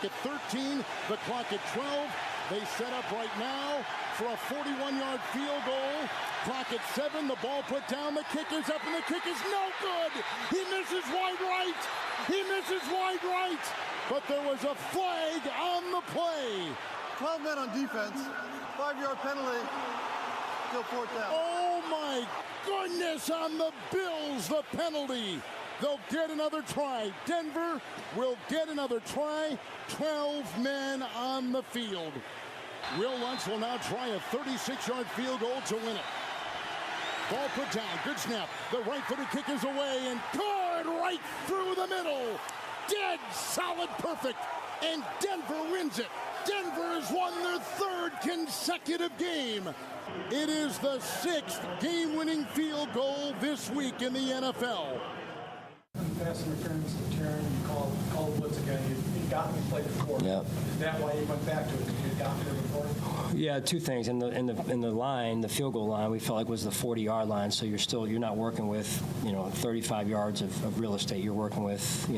clock at 13, the clock at 12. They set up right now for a 41-yard field goal. Clock at 7, the ball put down, the kick is up, and the kick is no good. He misses wide right. He misses wide right. But there was a flag on the play. 12 men on defense, 5-yard penalty, still fourth down. Oh my goodness, on the Bills, the penalty. They'll get another try. Denver will get another try. 12 men on the field. Will Lutz will now try a 36-yard field goal to win it. Ball put down, good snap. The right-footed kick is away and good right through the middle. Dead solid perfect, and Denver wins it. Denver has won their third consecutive game. It is the 6th game-winning field goal this week in the NFL. Pass interference, return, you call the blitz again. You got me played before. Yep. Is that why you went back to it? You got me before? Yeah, two things. In the line, the field goal line, we felt like was the 40-yard line. So you're not working with 35 yards of real estate. You're working with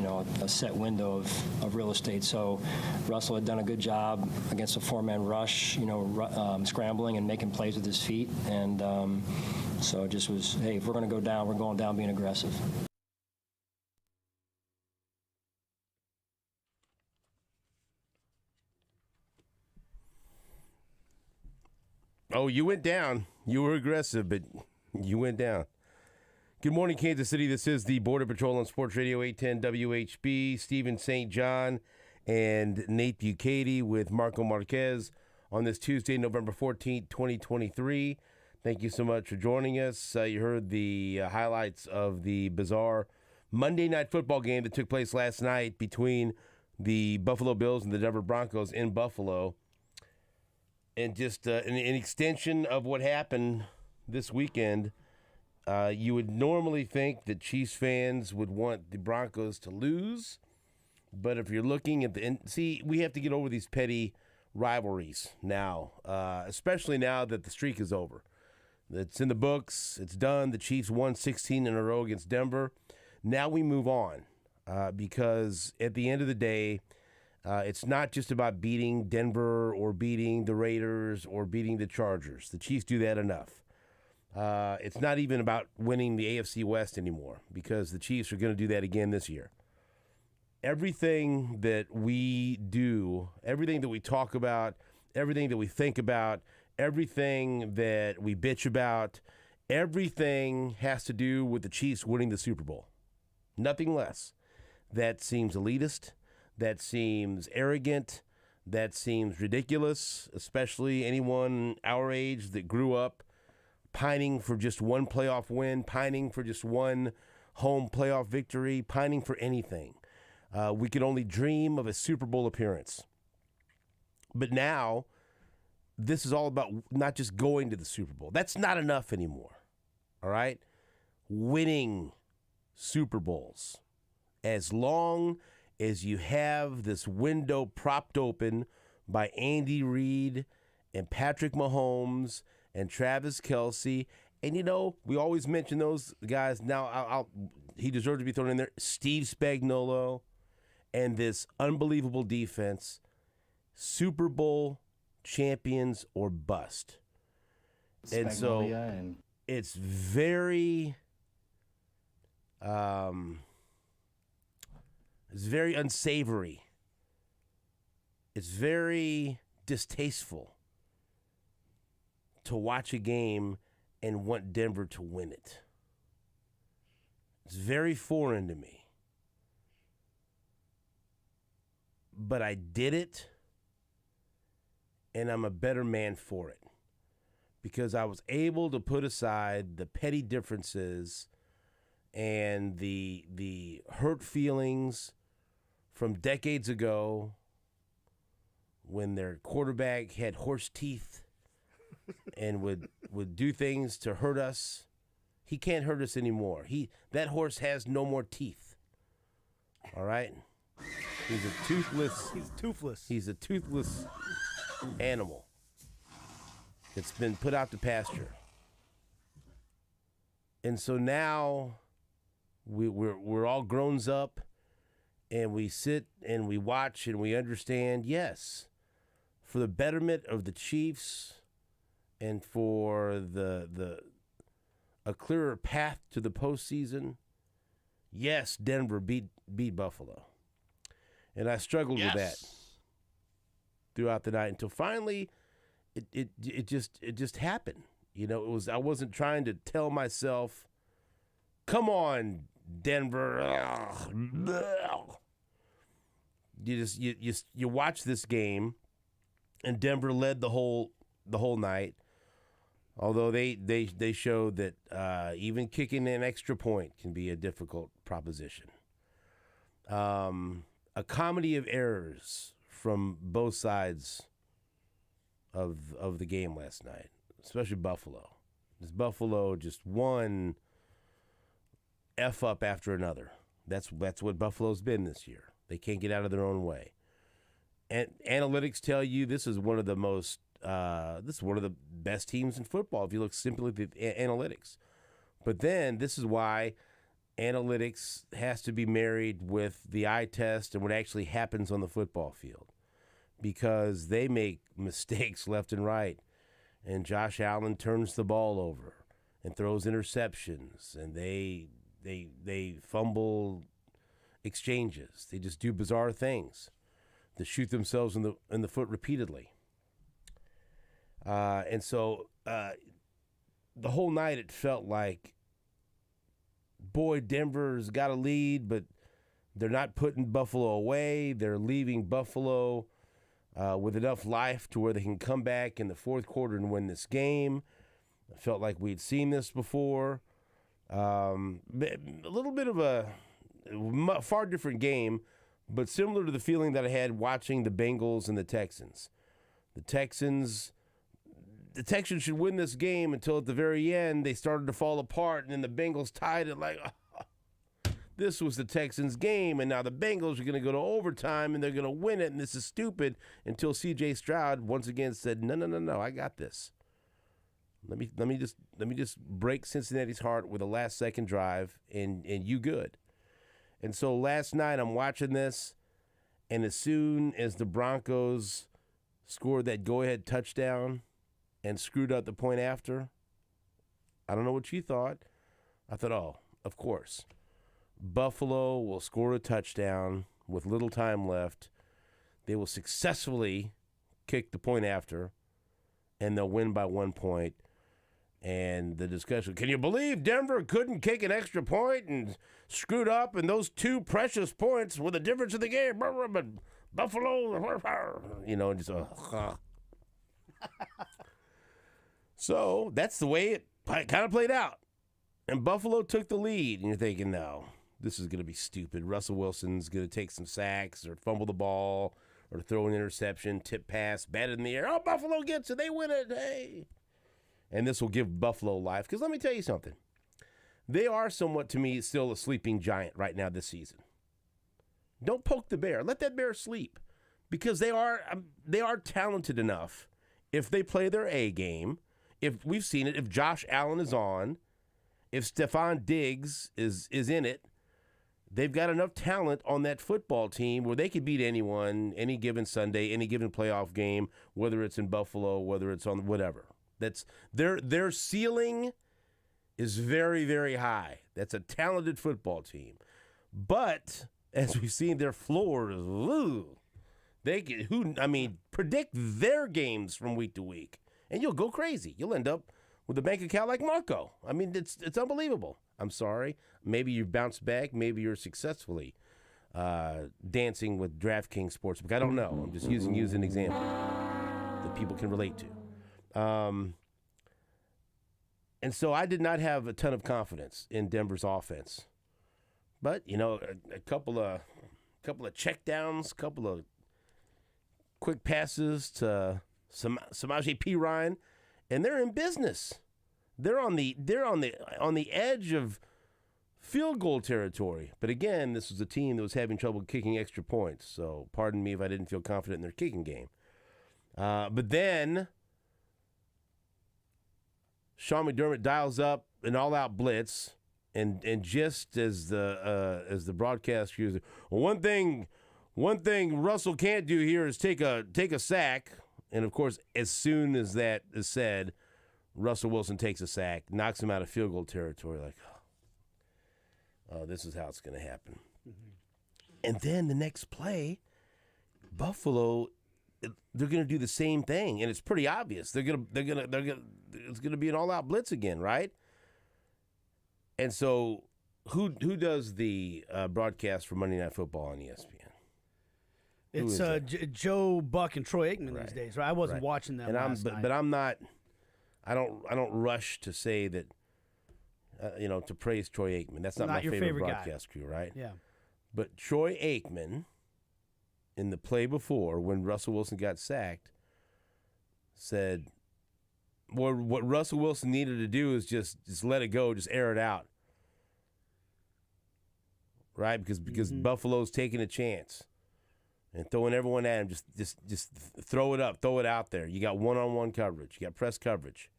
a set window of real estate. So Russell had done a good job against a 4-man rush, scrambling and making plays with his feet. And so it just was, hey, if we're going to go down, we're going down being aggressive. Oh, you went down. You were aggressive, but you went down. Good morning, Kansas City. This is the Border Patrol on Sports Radio 810 WHB. Stephen St. John and Nate Bukaty with Marco Marquez on this Tuesday, November 14th, 2023. Thank you so much for joining us. You heard the highlights of the bizarre Monday Night Football game that took place last night between the Buffalo Bills and the Denver Broncos in Buffalo. And just an extension of what happened this weekend, you would normally think that Chiefs fans would want the Broncos to lose. But if you're looking at we have to get over these petty rivalries now, especially now that the streak is over. It's in the books. It's done. The Chiefs won 16 in a row against Denver. Now we move on because at the end of the day, it's not just about beating Denver or beating the Raiders or beating the Chargers. The Chiefs do that enough. It's not even about winning the AFC West anymore because the Chiefs are going to do that again this year. Everything that we do, everything that we talk about, everything that we think about, everything that we bitch about, everything has to do with the Chiefs winning the Super Bowl. Nothing less. That seems elitist. That seems arrogant. That seems ridiculous, especially anyone our age that grew up pining for just one playoff win, pining for just one home playoff victory, pining for anything. We could only dream of a Super Bowl appearance. But now, this is all about not just going to the Super Bowl. That's not enough anymore, all right? Winning Super Bowls. As long as you have this window propped open by Andy Reid and Patrick Mahomes and Travis Kelce. And, we always mention those guys. Now, he deserves to be thrown in there. Steve Spagnuolo and this unbelievable defense. Super Bowl champions or bust. And so it's very... It's very unsavory. It's very distasteful to watch a game and want Denver to win it. It's very foreign to me. But I did it, and I'm a better man for it. Because I was able to put aside the petty differences and the hurt feelings from decades ago when their quarterback had horse teeth and would do things to hurt us. He can't hurt us anymore. That horse has no more teeth. All right? He's a toothless animal that's been put out to pasture. And so now we're all grown up, and we sit and we watch and we understand, yes, for the betterment of the Chiefs and for a clearer path to the postseason, yes, Denver beat Buffalo. And I struggled with that throughout the night until finally it just happened. You know, I wasn't trying to tell myself, come on, Denver. You watch this game, and Denver led the whole night. Although they showed that even kicking an extra point can be a difficult proposition. A comedy of errors from both sides of the game last night, especially Buffalo. This Buffalo just one F up after another. That's what Buffalo's been this year. They can't get out of their own way. And analytics tell you this is one of the best teams in football if you look simply at the analytics. But then this is why analytics has to be married with the eye test and what actually happens on the football field, because they make mistakes left and right. And Josh Allen turns the ball over and throws interceptions, and they fumble exchanges. They just do bizarre things to shoot themselves in the foot repeatedly. And so the whole night it felt like, boy, Denver's got a lead, but they're not putting Buffalo away. They're leaving Buffalo with enough life to where they can come back in the fourth quarter and win this game. I felt like we'd seen this before. A little bit of a far different game, but similar to the feeling that I had watching the Bengals and the Texans. The Texans should win this game until at the very end they started to fall apart, and then the Bengals tied it like, this was the Texans' game, and now the Bengals are going to go to overtime, and they're going to win it, and this is stupid, until C.J. Stroud once again said, no, I got this. Let me just break Cincinnati's heart with a last-second drive, and you good. And so last night I'm watching this, and as soon as the Broncos scored that go-ahead touchdown and screwed up the point after, I don't know what you thought. I thought, oh, of course. Buffalo will score a touchdown with little time left. They will successfully kick the point after, and they'll win by 1 point. And the discussion, can you believe Denver couldn't kick an extra point and screwed up, and those 2 precious points were the difference of the game? But Buffalo, just So that's the way it kind of played out. And Buffalo took the lead, and you're thinking, no, this is going to be stupid. Russell Wilson's going to take some sacks or fumble the ball or throw an interception, tip pass, bat it in the air. Oh, Buffalo gets it. They win it. Hey. And this will give Buffalo life. Because let me tell you something. They are somewhat, to me, still a sleeping giant right now this season. Don't poke the bear. Let that bear sleep. Because they are talented enough. If they play their A game, if we've seen it, if Josh Allen is on, if Stephon Diggs is in it, they've got enough talent on that football team where they could beat anyone, any given Sunday, any given playoff game, whether it's in Buffalo, whether it's on whatever. That's their ceiling is very, very high. That's a talented football team. But as we've seen, their floor is predict their games from week to week, and you'll go crazy. You'll end up with a bank account like Marco. I mean, it's unbelievable. I'm sorry. Maybe you bounce back. Maybe you're successfully dancing with DraftKings Sportsbook. I don't know. I'm just using you as an example that people can relate to. And so I did not have a ton of confidence in Denver's offense. But, a couple of checkdowns, a couple of quick passes to Samaje Perine, and they're in business. They're on the edge of field goal territory. But again, this was a team that was having trouble kicking extra points. So pardon me if I didn't feel confident in their kicking game. But then Sean McDermott dials up an all-out blitz, And just as the broadcast user, one thing Russell can't do here is take a sack. And of course, as soon as that is said, Russell Wilson takes a sack, knocks him out of field goal territory. Like, oh, this is how it's going to happen. Mm-hmm. And then the next play, Buffalo, they're going to do the same thing, and it's pretty obvious. It's going to be an all-out blitz again, right? And so, who does the broadcast for Monday Night Football on ESPN? It's Joe Buck and Troy Aikman these days. Right? I wasn't watching that last night. But I'm not. I don't rush to say that. To praise Troy Aikman. That's not my favorite broadcast crew, right? Yeah. But Troy Aikman, in the play before, when Russell Wilson got sacked, said, "Well, what Russell Wilson needed to do is just let it go, just air it out." Right? Because Buffalo's taking a chance and throwing everyone at him. Just throw it up, throw it out there. You got one-on-one coverage. You got press coverage.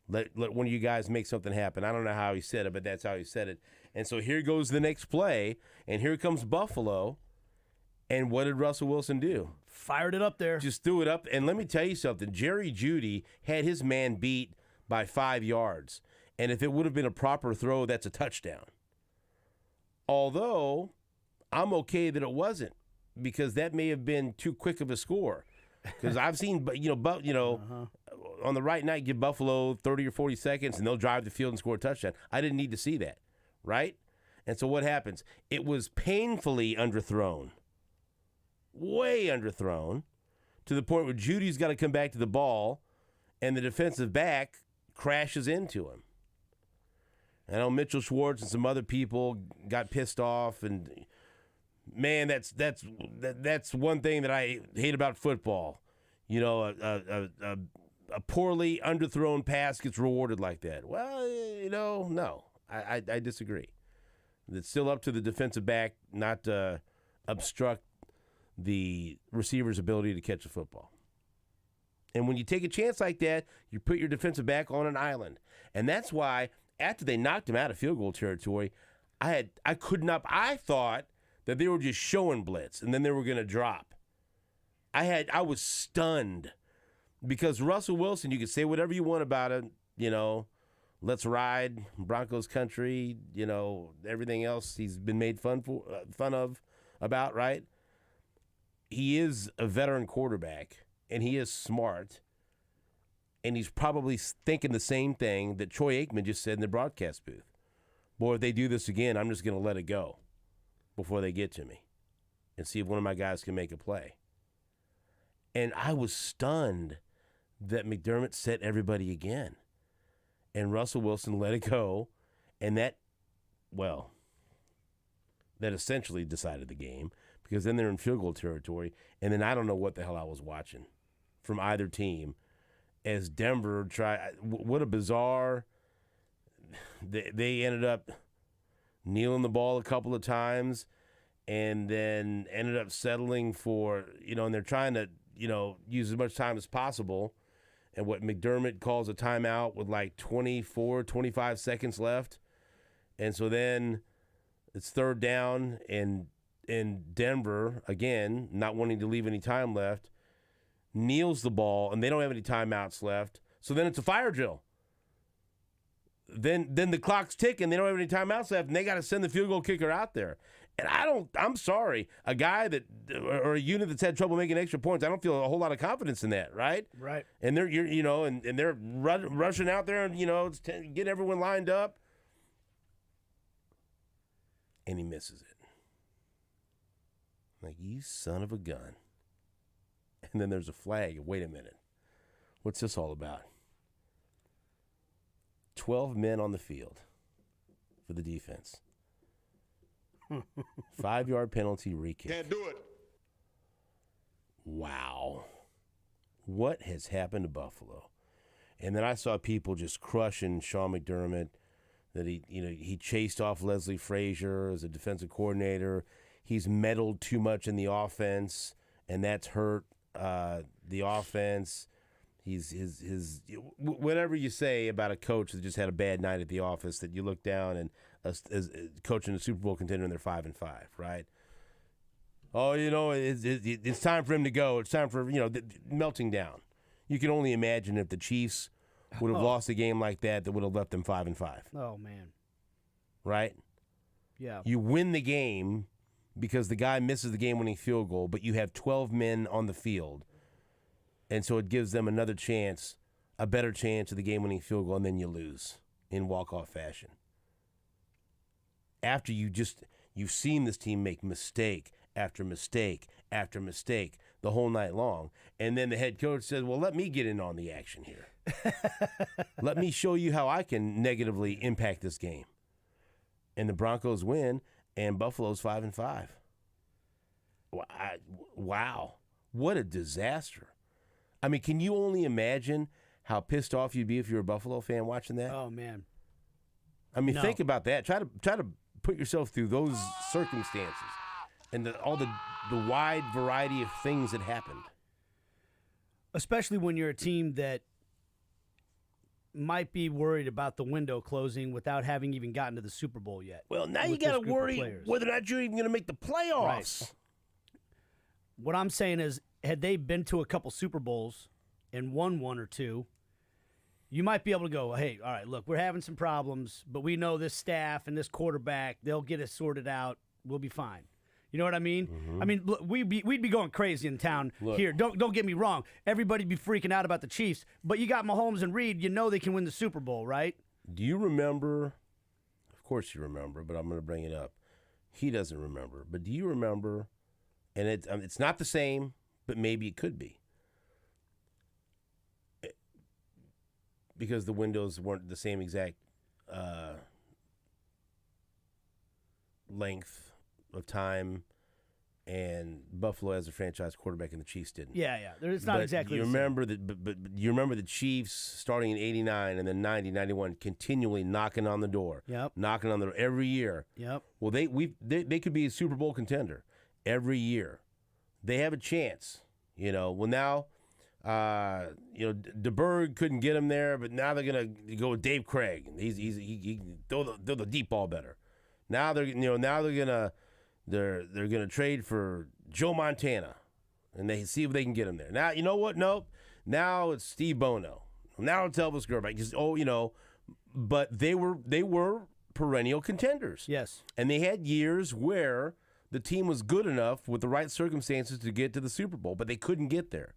Let one of you guys make something happen. I don't know how he said it, but that's how he said it. And so here goes the next play, and here comes Buffalo. And what did Russell Wilson do? Fired it up there. Just threw it up. And let me tell you something. Jerry Jeudy had his man beat by 5 yards. And if it would have been a proper throw, that's a touchdown. Although, I'm okay that it wasn't, because that may have been too quick of a score. Because I've seen, on the right night, give Buffalo 30 or 40 seconds, and they'll drive the field and score a touchdown. I didn't need to see that, right? And so what happens? It was painfully underthrown, way underthrown, to the point where Judy's got to come back to the ball, and the defensive back crashes into him. I know Mitchell Schwartz and some other people got pissed off, and man, that's one thing that I hate about football. A poorly underthrown pass gets rewarded like that. Well, no, I disagree. It's still up to the defensive back not to obstruct the receiver's ability to catch a football. And when you take a chance like that, you put your defensive back on an island. And that's why, after they knocked him out of field goal territory, I thought that they were just showing blitz and then they were going to drop. I was stunned, because Russell Wilson, you can say whatever you want about him, let's ride Broncos country, everything else he's been made fun of about, right? He is a veteran quarterback, and he is smart, and he's probably thinking the same thing that Troy Aikman just said in the broadcast booth. Boy, if they do this again, I'm just going to let it go before they get to me and see if one of my guys can make a play. And I was stunned that McDermott set everybody again. And Russell Wilson let it go, and that essentially decided the game, because then they're in field goal territory, and then I don't know what the hell I was watching from either team as Denver tried. What a bizarre. They ended up kneeling the ball a couple of times and then ended up settling for, and they're trying to, use as much time as possible. And what McDermott calls a timeout with like 24, 25 seconds left. And so then it's third down, and Denver, again, not wanting to leave any time left, kneels the ball, and they don't have any timeouts left. So then it's a fire drill. Then the clock's ticking. They don't have any timeouts left, and they got to send the field goal kicker out there. And I'm sorry, a guy or a unit that's had trouble making extra points, I don't feel a whole lot of confidence in that, right? Right. And they're rushing out there and getting everyone lined up, and he misses it. Like, you son of a gun. And then there's a flag. Wait a minute. What's this all about? 12 men on the field for the defense. 5-yard penalty, re-kick. Can't do it. Wow. What has happened to Buffalo? And then I saw people just crushing Sean McDermott, that he chased off Leslie Frazier as a defensive coordinator. He's meddled too much in the offense, and that's hurt the offense. his whatever you say about a coach that just had a bad night at the office, that you look down and as coaching a Super Bowl contender and they're 5-5, right? Oh, it's time for him to go. It's time for melting down. You can only imagine if the Chiefs would have lost a game like that would have left them 5-5. Oh man, right? Yeah. You win the game because the guy misses the game-winning field goal, but you have 12 men on the field. And so it gives them another chance, a better chance of the game-winning field goal, and then you lose in walk-off fashion. After you've seen this team make mistake after mistake after mistake the whole night long, and then the head coach says, well, let me get in on the action here. Let me show you how I can negatively impact this game. And the Broncos win, and Buffalo's 5-5. Wow. What a disaster. I mean, can you only imagine how pissed off you'd be if you're a Buffalo fan watching that? Oh, man. I mean, think about that. Try to put yourself through those circumstances and all the wide variety of things that happened. Especially when you're a team that might be worried about the window closing without having even gotten to the Super Bowl yet. Well, now you got to worry whether or not you're even going to make the playoffs. Right. What I'm saying is, had they been to a couple Super Bowls and won one or two, you might be able to go, hey, all right, look, we're having some problems, but we know this staff and this quarterback, they'll get us sorted out. We'll be fine. You know what I mean? Mm-hmm. I mean, look, we'd be going crazy in town here. Don't get me wrong. Everybody'd be freaking out about the Chiefs, but you got Mahomes and Reed. You know they can win the Super Bowl, right? Do you remember? Of course you remember, but I'm going to bring it up. He doesn't remember, but do you remember? And it's not the same, but maybe it could be. Because the windows weren't the same exact length of time, and Buffalo as a franchise quarterback and the Chiefs didn't. Yeah. It's not exactly you the remember same. But you remember the Chiefs starting in 89 and then 90, 91, continually knocking on the door. Yep. Knocking on the door every year. Yep. Well, they could be a Super Bowl contender every year. They have a chance. Well, now, DeBerg couldn't get him there, but now they're gonna go with Dave Craig. He throw the deep ball better. Now they're gonna trade for Joe Montana, and they see if they can get him there. Now you know what? Nope. Now it's Steve Bono. Now it's Elvis Grbac. But they were perennial contenders. Yes, and they had years where the team was good enough with the right circumstances to get to the Super Bowl, but they couldn't get there.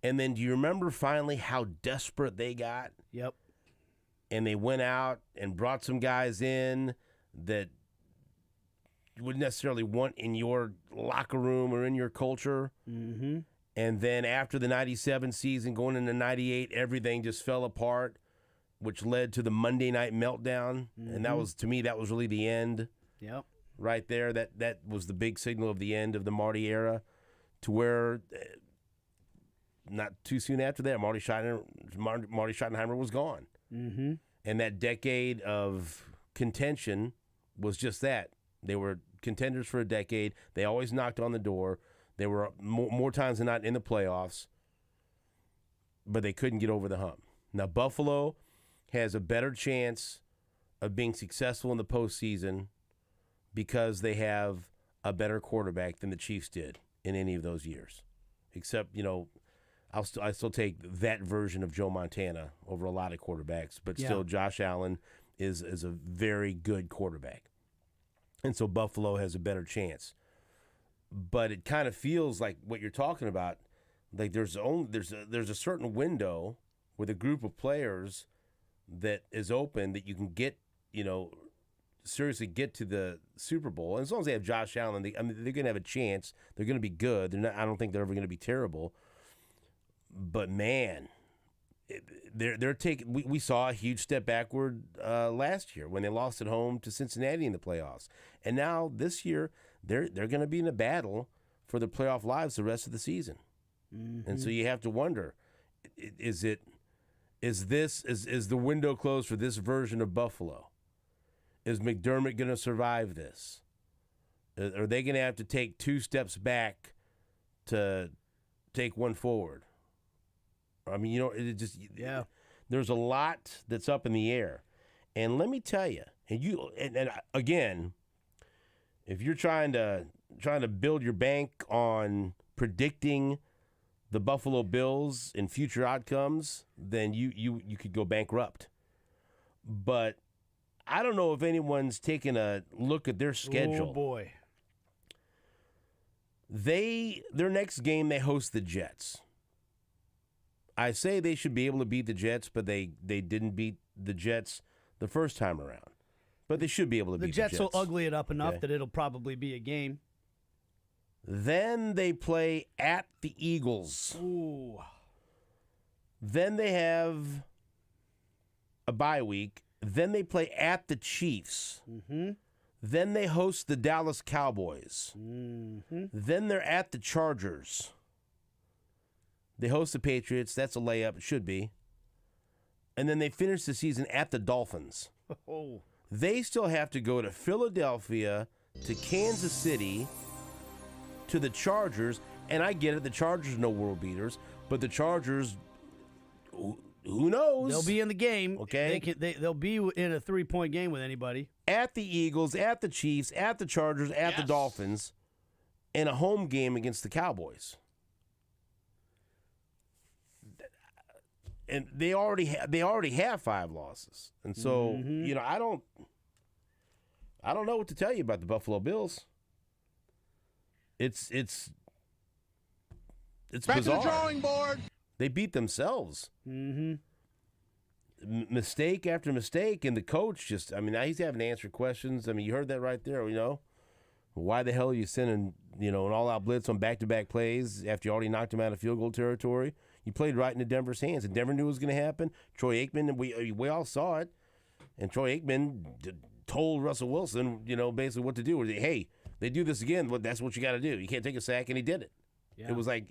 And then do you remember finally how desperate they got? Yep. And they went out and brought some guys in that you wouldn't necessarily want in your locker room or in your culture. Mm-hmm. And then after the 97 season, going into 98, everything just fell apart, which led to the Monday night meltdown. Mm-hmm. And that was really the end. Yep. Right there, that was the big signal of the end of the Marty era, to where not too soon after that, Marty Schottenheimer was gone. Mm-hmm. And that decade of contention was just that. They were contenders for a decade. They always knocked on the door. They were more times than not in the playoffs, but they couldn't get over the hump. Now, Buffalo has a better chance of being successful in the postseason because they have a better quarterback than the Chiefs did in any of those years. Except, I still take that version of Joe Montana over a lot of quarterbacks, but still Josh Allen is a very good quarterback. And so Buffalo has a better chance. But it kind of feels like what you're talking about, like there's a certain window with a group of players that is open that you can get, seriously get to the Super Bowl. And as long as they have Josh Allen, they're going to have a chance. They're going to be good. I don't think they're ever going to be terrible. But man, they're taking. We saw a huge step backward last year when they lost at home to Cincinnati in the playoffs, and now this year they're going to be in a battle for the playoff lives the rest of the season. Mm-hmm. And so you have to wonder: is the window closed for this version of Buffalo? Is McDermott going to survive this? Are they going to have to take 2 steps back to take one forward? I mean, you know, it just Yeah. There's a lot that's up in the air, and let me tell you, and again, if you're trying to build your bank on predicting the Buffalo Bills and future outcomes, then you could go bankrupt. But I don't know if anyone's taken a look at their schedule. Oh boy. Their next game they host the Jets. I say they should be able to beat the Jets, but they didn't beat the Jets the first time around. But they should be able to beat the Jets. The Jets will ugly it up enough that it'll probably be a game. Then they play at the Eagles. Ooh. Then they have a bye week. Then they play at the Chiefs. Mm-hmm. Then they host the Dallas Cowboys. Mm-hmm. Then they're at the Chargers. They host the Patriots. That's a layup. It should be. And then they finish the season at the Dolphins. Oh. They still have to go to Philadelphia, to Kansas City, to the Chargers. And I get it. The Chargers are no world beaters. But the Chargers, who knows? They'll be in the game. Okay. They'll be in a 3-point game with anybody. At the Eagles, at the Chiefs, at the Chargers, at the Dolphins, and a home game against the Cowboys. And they already have 5 losses. And so, you know, I don't know what to tell you about the Buffalo Bills. It's Back bizarre. to the drawing board. They beat themselves. Mm-hmm. Mistake after mistake, and the coach just, I mean, now he's having to answer questions. I mean, you heard that right there, you know. Why the hell are you sending, you know, an all-out blitz on back-to-back plays after you already knocked him out of field goal territory? You played right into Denver's hands, and Denver knew it was going to happen. Troy Aikman, and we all saw it, and Troy Aikman told Russell Wilson, you know, basically what to do. Hey, they do this again, but that's what you got to do. You can't take a sack, and he did it. Yeah. It was like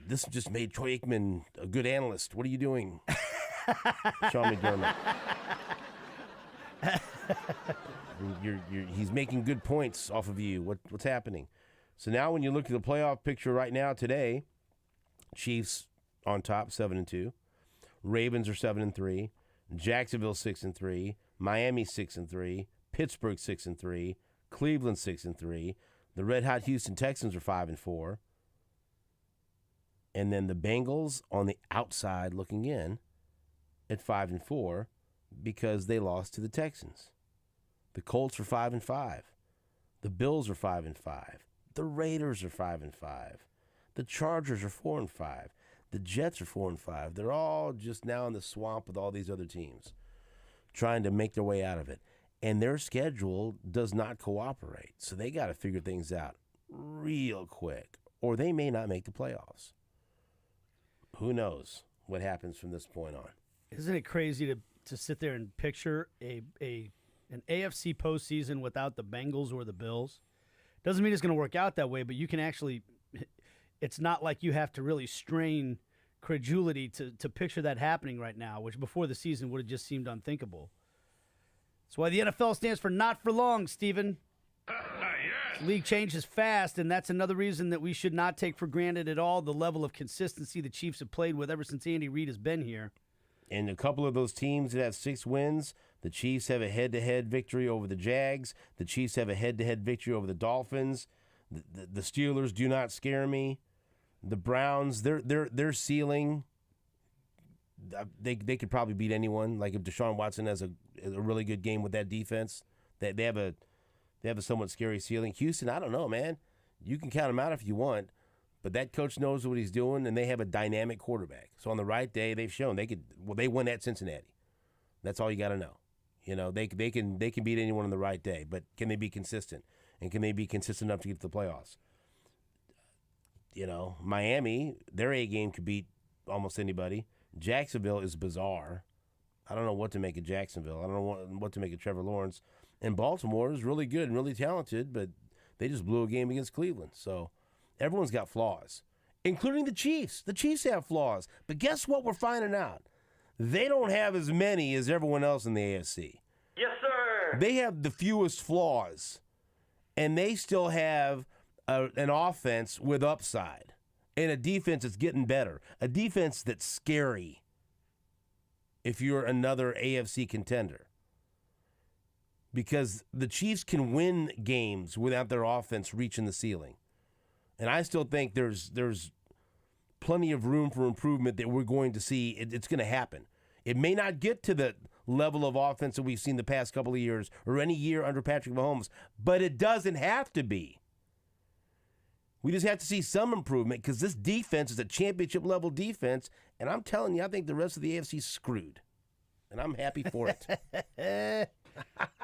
this just made Troy Aikman a good analyst. What are you doing, Sean McDermott? He's making good points off of you. What's happening? So now when you look at the playoff picture right now today, Chiefs on top 7-2, Ravens are 7-3, Jacksonville 6-3, Miami 6-3, Pittsburgh 6-3, Cleveland 6-3, the Red Hot Houston Texans are 5-4, and then the Bengals on the outside looking in at 5-4 because they lost to the Texans. The Colts are 5-5. The Bills are 5-5. The Raiders are 5-5. The Chargers are 4-5. The Jets are 4-5. They're all just now in the swamp with all these other teams, trying to make their way out of it. And their schedule does not cooperate, so they got to figure things out real quick, or they may not make the playoffs. Who knows what happens from this point on? Isn't it crazy to sit there and picture an AFC postseason without the Bengals or the Bills? Doesn't mean it's going to work out that way, but you can actually – it's not like you have to really strain credulity to picture that happening right now, which before the season would have just seemed unthinkable. That's why the NFL stands for not for long, Steven. The league changes fast, and that's another reason that we should not take for granted at all the level of consistency the Chiefs have played with ever since Andy Reid has been here. And a couple of those teams that have 6 wins, the Chiefs have a head-to-head victory over the Jags. The Chiefs have a head-to-head victory over the Dolphins. The Steelers do not scare me. The Browns, their ceiling, they could probably beat anyone. Like if Deshaun Watson has a really good game with that defense, they have a somewhat scary ceiling. Houston, I don't know, man. You can count them out if you want. But that coach knows what he's doing, and they have a dynamic quarterback. So on the right day, they've shown they win at Cincinnati. That's all you got to know. You know, they can beat anyone on the right day, but can they be consistent? And can they be consistent enough to get to the playoffs? You know, Miami, their A game could beat almost anybody. Jacksonville is bizarre. I don't know what to make of Jacksonville. I don't know what to make of Trevor Lawrence. And Baltimore is really good and really talented, but they just blew a game against Cleveland. So everyone's got flaws, including the Chiefs. The Chiefs have flaws. But guess what we're finding out? They don't have as many as everyone else in the AFC. Yes, sir. They have the fewest flaws, and they still have an offense with upside. and a defense that's getting better, a defense that's scary if you're another AFC contender. Because the Chiefs can win games without their offense reaching the ceiling. And I still think there's plenty of room for improvement that we're going to see. It's going to happen. It may not get to the level of offense that we've seen the past couple of years or any year under Patrick Mahomes, but it doesn't have to be. We just have to see some improvement because this defense is a championship-level defense, and I'm telling you, I think the rest of the AFC is screwed. And I'm happy for it.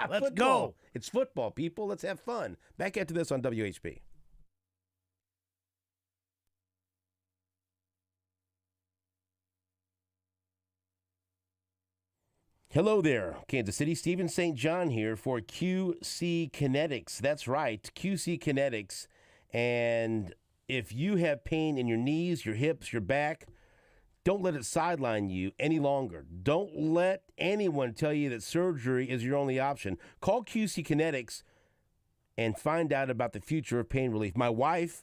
Let's go. It's football, people. Let's have fun. Back after this on WHB. Hello there, Kansas City. Stephen St. John here for QC Kinetics. That's right, QC Kinetics. And if you have pain in your knees, your hips, your back, don't let it sideline you any longer. Don't let anyone tell you that surgery is your only option. Call QC Kinetics and find out about the future of pain relief. My wife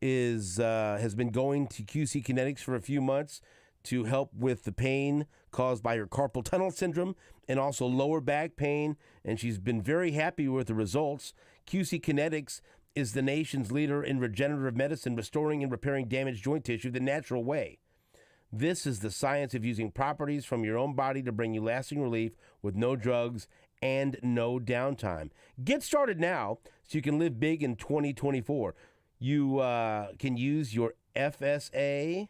has been going to QC Kinetics for a few months to help with the pain caused by her carpal tunnel syndrome and also lower back pain, and she's been very happy with the results. QC Kinetics is the nation's leader in regenerative medicine, restoring and repairing damaged joint tissue the natural way. This is the science of using properties from your own body to bring you lasting relief with no drugs and no downtime. Get started now so you can live big in 2024. You can use your FSA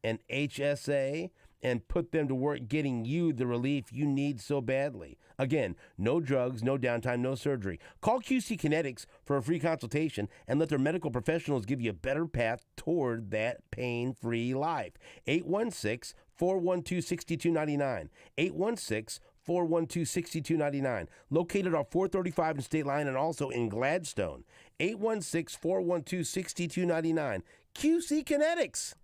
and HSA and put them to work getting you the relief you need so badly. Again, no drugs, no downtime, no surgery. Call QC Kinetics for a free consultation and let their medical professionals give you a better path toward that pain-free life. 816-412-6299. 816-412-6299. Located on 435 and State Line and also in Gladstone. 816-412-6299. QC Kinetics.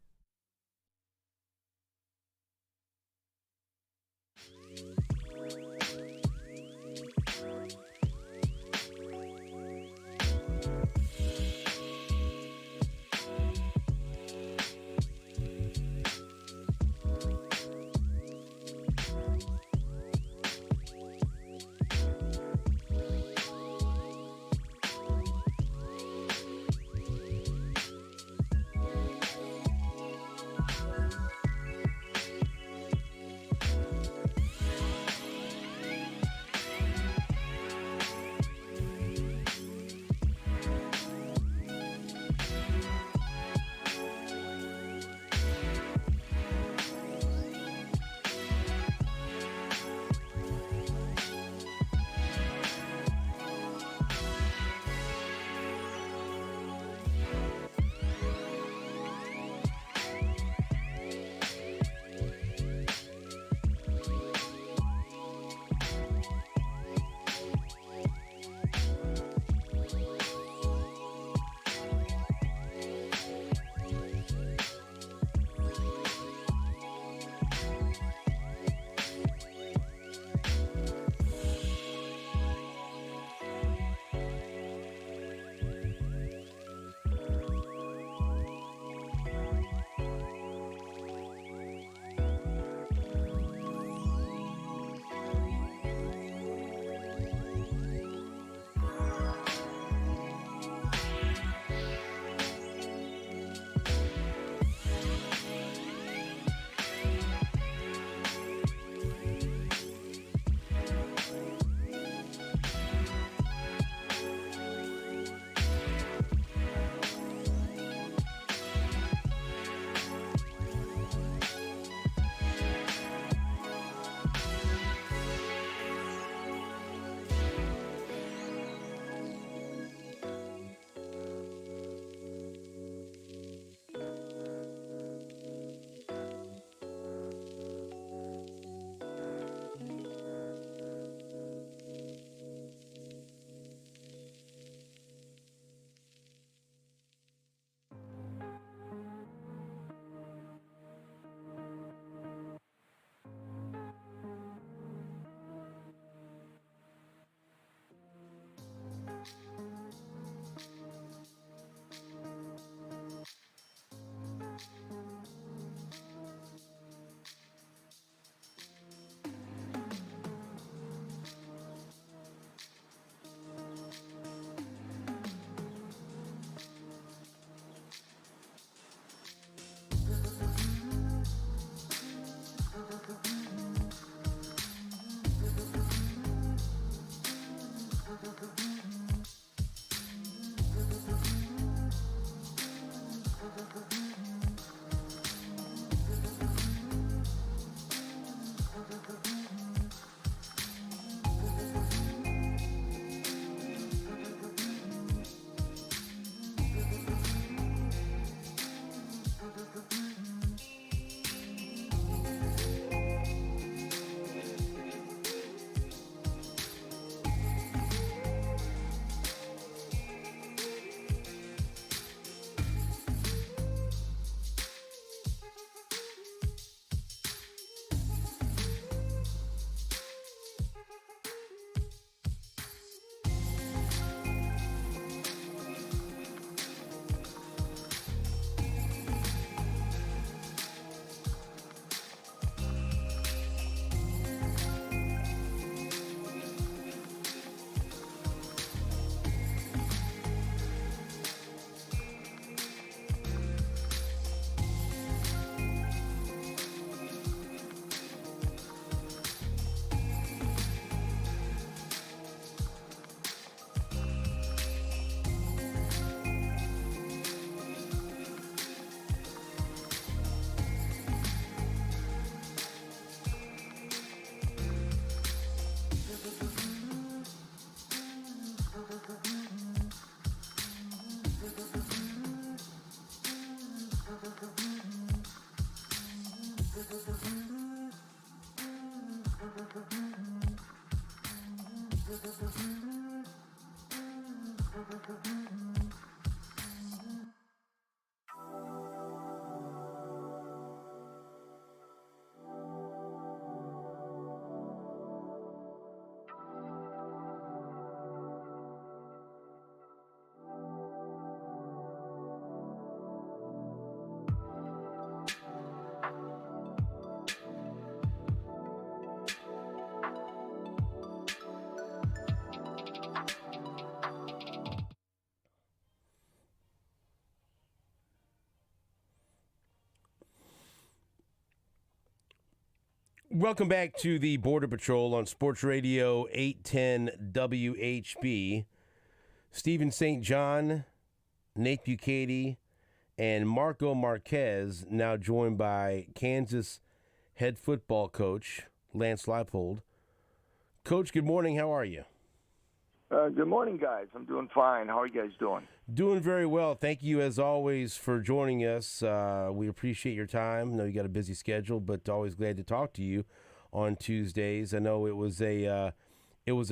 Welcome back to the Border Patrol on Sports Radio 810 WHB. Stephen St. John, Nate Bukaty, and Marco Marquez, now joined by Kansas head football coach Lance Leipold. Coach, good morning. How are you? Good morning, guys. I'm doing fine. How are you guys doing? Doing very well. Thank you, as always, for joining us. We appreciate your time. I know you got a busy schedule, but always glad to talk to you on Tuesdays. I know it was a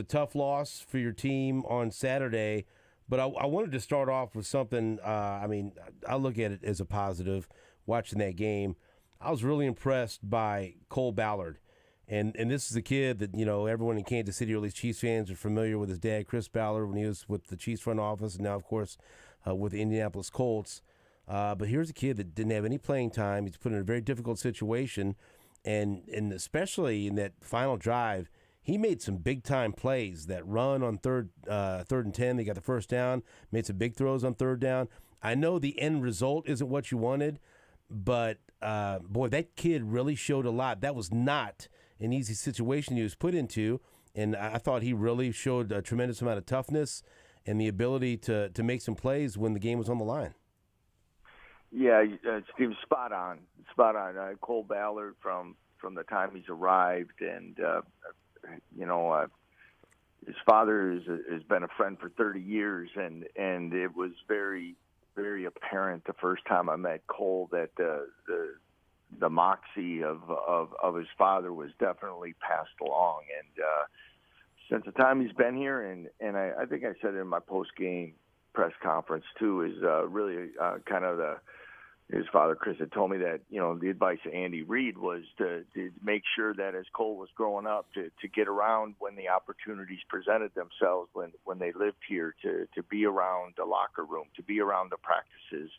tough loss for your team on Saturday, but I wanted to start off with something. I look at it as a positive watching that game. I was really impressed by Cole Ballard. And this is a kid that, everyone in Kansas City, or at least Chiefs fans, are familiar with his dad, Chris Ballard, when he was with the Chiefs front office, and now, of course, with the Indianapolis Colts. But here's a kid that didn't have any playing time. He's put in a very difficult situation, and especially in that final drive, he made some big-time plays. That run on third and 10, they got the first down, made some big throws on third down. I know the end result isn't what you wanted, but, boy, that kid really showed a lot. That was not an easy situation he was put into, and I thought he really showed a tremendous amount of toughness and the ability to make some plays when the game was on the line. Yeah, Steve, spot on. Cole Ballard from the time he's arrived, and his father has been a friend for 30 years, and it was very, very apparent the first time I met Cole that the moxie of his father was definitely passed along. And since the time he's been here, and I think I said it in my post-game press conference too, is really kind of his father, Chris, had told me that, the advice of Andy Reid was to make sure that as Cole was growing up, to get around when the opportunities presented themselves, when they lived here, to be around the locker room, to be around the practices,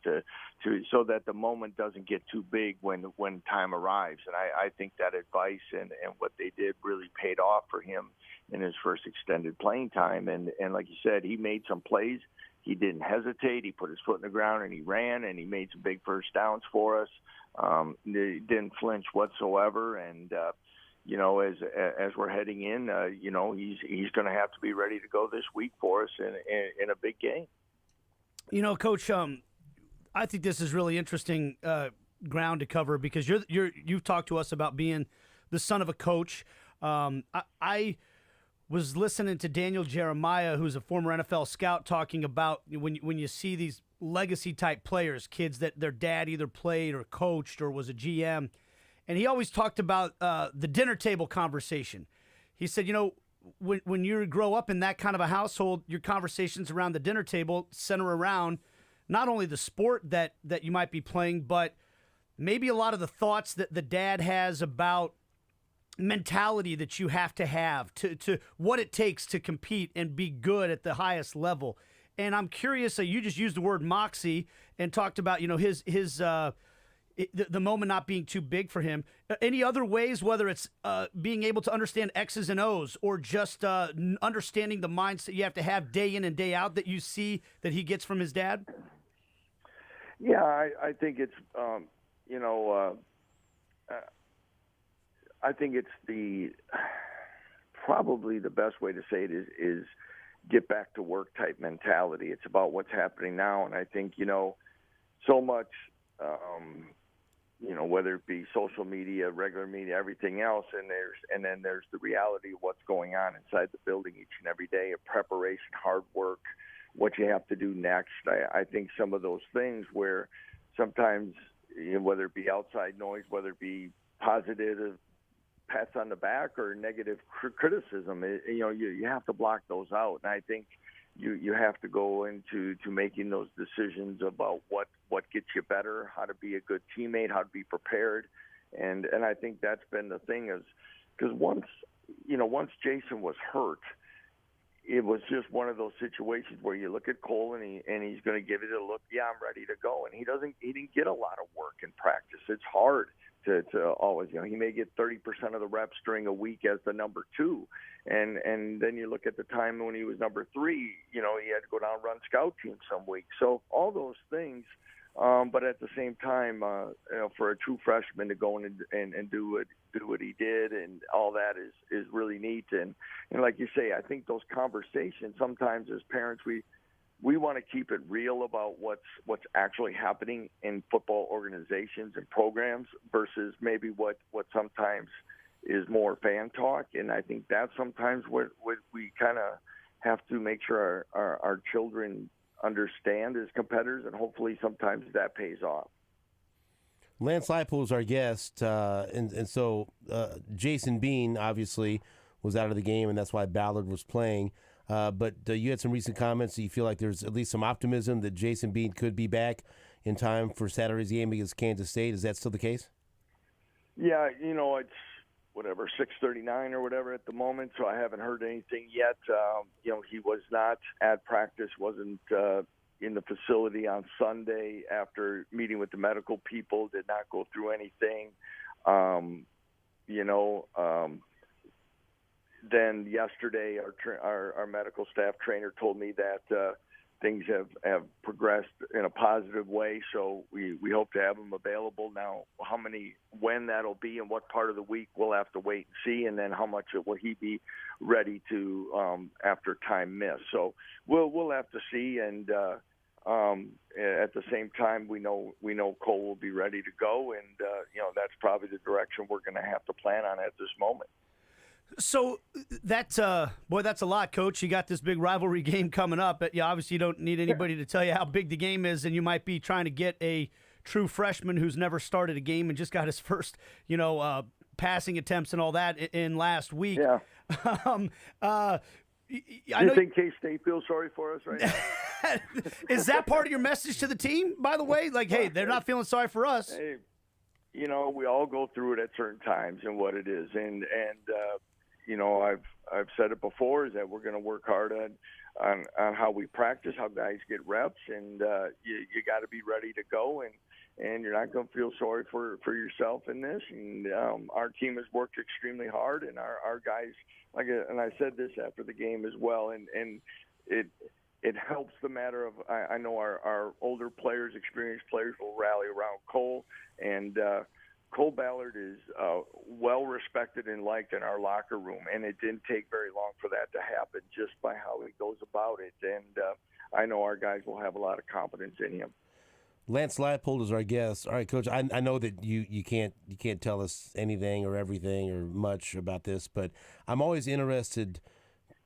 so that the moment doesn't get too big when time arrives. And I think that advice and what they did really paid off for him in his first extended playing time. And like you said, he made some plays. He didn't hesitate. He put his foot in the ground and he ran, and he made some big first downs for us. He didn't flinch whatsoever. And, as we're heading in, he's going to have to be ready to go this week for us in a big game. Coach, I think this is really interesting ground to cover, because you've talked to us about being the son of a coach. I was listening to Daniel Jeremiah, who's a former NFL scout, talking about when you see these legacy-type players, kids that their dad either played or coached or was a GM, and he always talked about the dinner table conversation. He said, when you grow up in that kind of a household, your conversations around the dinner table center around not only the sport that you might be playing, but maybe a lot of the thoughts that the dad has about mentality that you have to what it takes to compete and be good at the highest level. And I'm curious, you just used the word moxie and talked about, the moment not being too big for him. Any other ways, whether it's being able to understand X's and O's, or just understanding the mindset you have to have day in and day out, that you see that he gets from his dad? Yeah, I think it's, I think it's probably the best way to say it is get back to work type mentality. It's about what's happening now. And I think, so much, whether it be social media, regular media, everything else, and then there's the reality of what's going on inside the building each and every day, of preparation, hard work, what you have to do next. I think some of those things where sometimes, whether it be outside noise, whether it be positive pats on the back or negative criticism, you have to block those out. And I think you have to go into making those decisions about what gets you better, how to be a good teammate, how to be prepared. And I think that's been the thing, is because once Jason was hurt, it was just one of those situations where you look at Cole and he's going to give you the look, yeah, I'm ready to go. And he didn't get a lot of work in practice. It's hard to always, he may get 30% of the reps during a week as the number 2. And then you look at the time when he was number 3, he had to go down and run scout team some weeks. So all those things, but at the same time, for a true freshman to go in and do do what he did, and all that is really neat. And like you say, I think those conversations sometimes as parents we want to keep it real about what's actually happening in football organizations and programs versus maybe what sometimes is more fan talk. And I think that's sometimes what we kind of have to make sure our children understand as competitors, and hopefully sometimes that pays off. Lance Leipold is our guest, and so Jason Bean obviously was out of the game, and that's why Ballard was playing. But you had some recent comments that you feel like there's at least some optimism that Jason Bean could be back in time for Saturday's game against Kansas State. Is that still the case? Yeah, it's whatever, 6:39 or whatever at the moment, so I haven't heard anything yet. He was not at practice, wasn't in the facility on Sunday after meeting with the medical people, did not go through anything. Then yesterday, our medical staff trainer told me that things have progressed in a positive way, so we hope to have him available. Now, when that'll be and what part of the week, we'll have to wait and see, and then how much will he be ready to after time missed. So we'll have to see, and at the same time, we know Cole will be ready to go, and that's probably the direction we're going to have to plan on at this moment. So that's a lot, Coach. You got this big rivalry game coming up, but you obviously don't need anybody to tell you how big the game is, and you might be trying to get a true freshman who's never started a game and just got his first, passing attempts and all that in last week. Yeah. You think K-State feels sorry for us right now? Is that part of your message to the team, by the way? Like, hey, they're not feeling sorry for us. Hey, we all go through it at certain times and what it is, and I've said it before, is that we're going to work hard on how we practice, how guys get reps, and you got to be ready to go, and you're not going to feel sorry for yourself in this. And our team has worked extremely hard, and our guys, and I said this after the game as well, and it helps the matter of, I know our older players, experienced players will rally around Cole, and Cole Ballard is well respected and liked in our locker room, and it didn't take very long for that to happen just by how he goes about it. And I know our guys will have a lot of confidence in him. Lance Leipold is our guest. All right, Coach, I know that you can't tell us anything or everything or much about this, but I'm always interested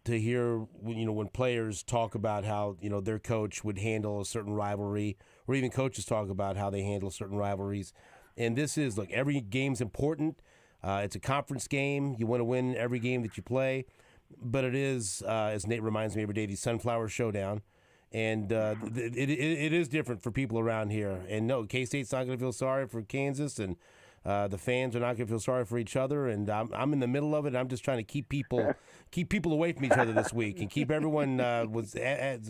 to hear when players talk about how their coach would handle a certain rivalry, or even coaches talk about how they handle certain rivalries. And this is, look, every game's important. It's a conference game. You want to win every game that you play. But it is, as Nate reminds me every day, the Sunflower Showdown. And it is different for people around here. And no, K-State's not going to feel sorry for Kansas, and the fans are not going to feel sorry for each other. And I'm in the middle of it. I'm just trying to keep people away from each other this week and keep everyone with